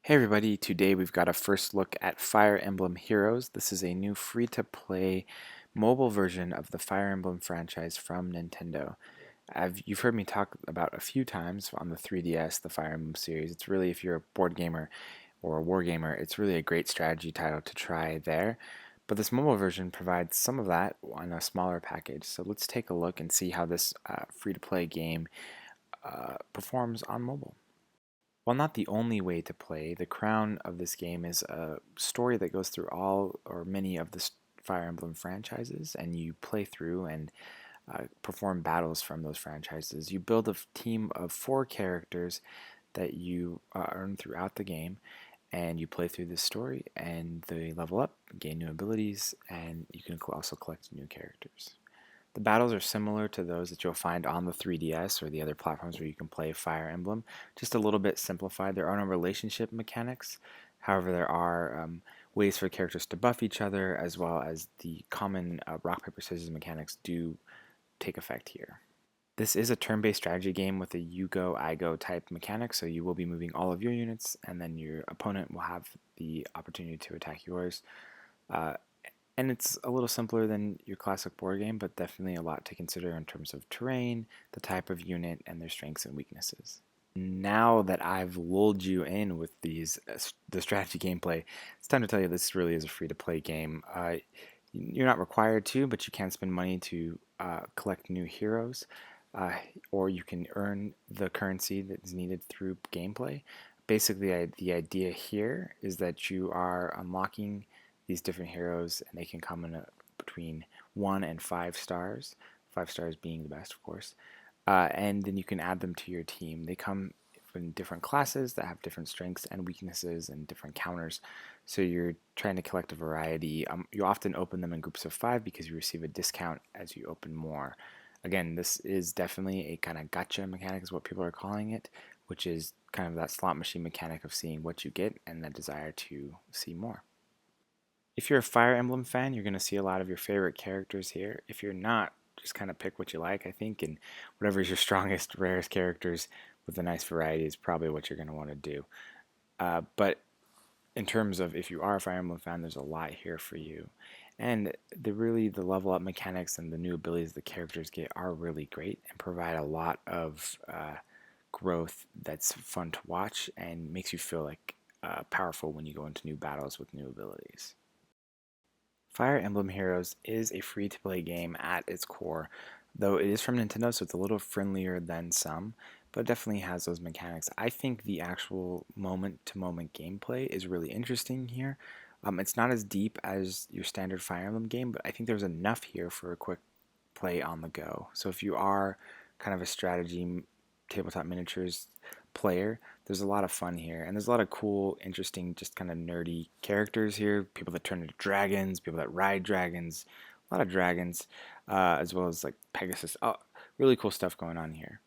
Hey everybody, today we've got a first look at Fire Emblem Heroes. This is a new free-to-play mobile version of the Fire Emblem franchise from Nintendo. You've heard me talk about a few times on the 3DS, the Fire Emblem series. It's really, if you're a board gamer or a war gamer, it's really a great strategy title to try there. But this mobile version provides some of that on a smaller package. So let's take a look and see how this free-to-play game performs on mobile. While not the only way to play, the crown of this game is a story that goes through all or many of the Fire Emblem franchises, and you play through and perform battles from those franchises. You build a team of 4 characters that you earn throughout the game, and you play through this story, and they level up, gain new abilities, and you can also collect new characters. The battles are similar to those that you'll find on the 3DS or the other platforms where you can play Fire Emblem, just a little bit simplified. There are no relationship mechanics. However, there are ways for characters to buff each other, as well as the common rock, paper, scissors mechanics do take effect here. This is a turn-based strategy game with a you go, I go type mechanic, so you will be moving all of your units, and then your opponent will have the opportunity to attack yours. Uh, and it's a little simpler than your classic board game, but definitely a lot to consider in terms of terrain, the type of unit, and their strengths and weaknesses. Now that I've lulled you in with the strategy gameplay, it's time to tell you this really is a free-to-play game. You're not required to, but you can spend money to collect new heroes, uh, or you can earn the currency that is needed through gameplay. Basically, the idea here is that you are unlocking these different heroes, and they can come in between 1 and 5 stars, 5 stars being the best, of course. And then you can add them to your team. They come in different classes that have different strengths and weaknesses and different counters. So you're trying to collect a variety. You often open them in groups of 5 because you receive a discount as you open more. Again, this is definitely a kind of gotcha mechanic, is what people are calling it, which is kind of that slot machine mechanic of seeing what you get and the desire to see more. If you're a Fire Emblem fan, you're going to see a lot of your favorite characters here. If you're not, just kind of pick what you like, I think, and whatever is your strongest, rarest characters with a nice variety is probably what you're going to want to do. But in terms of if you are a Fire Emblem fan, there's a lot here for you. And the level up mechanics and the new abilities the characters get are really great and provide a lot of growth that's fun to watch and makes you feel like powerful when you go into new battles with new abilities. Fire Emblem Heroes is a free-to-play game at its core, though it is from Nintendo, so it's a little friendlier than some, but it definitely has those mechanics. I think the actual moment-to-moment gameplay is really interesting here. It's not as deep as your standard Fire Emblem game, but I think there's enough here for a quick play on the go. So if you are kind of a strategy tabletop miniatures player, there's a lot of fun here, and there's a lot of cool, interesting, just kind of nerdy characters here. People that turn into dragons, people that ride dragons, a lot of dragons, as well as like Pegasus. Oh, really cool stuff going on here.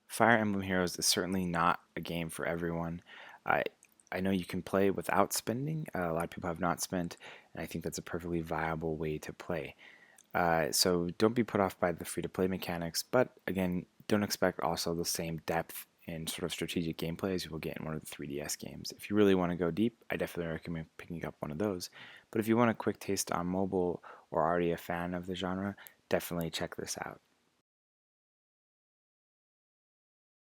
Fire Emblem Heroes is certainly not a game for everyone. I I know you can play without spending. A lot of people have not spent, and I think that's a perfectly viable way to play. So don't be put off by the free-to-play mechanics, but again, don't expect also the same depth and sort of strategic gameplay as you will get in one of the 3DS games. If you really want to go deep, I definitely recommend picking up one of those. But if you want a quick taste on mobile or already a fan of the genre, definitely check this out.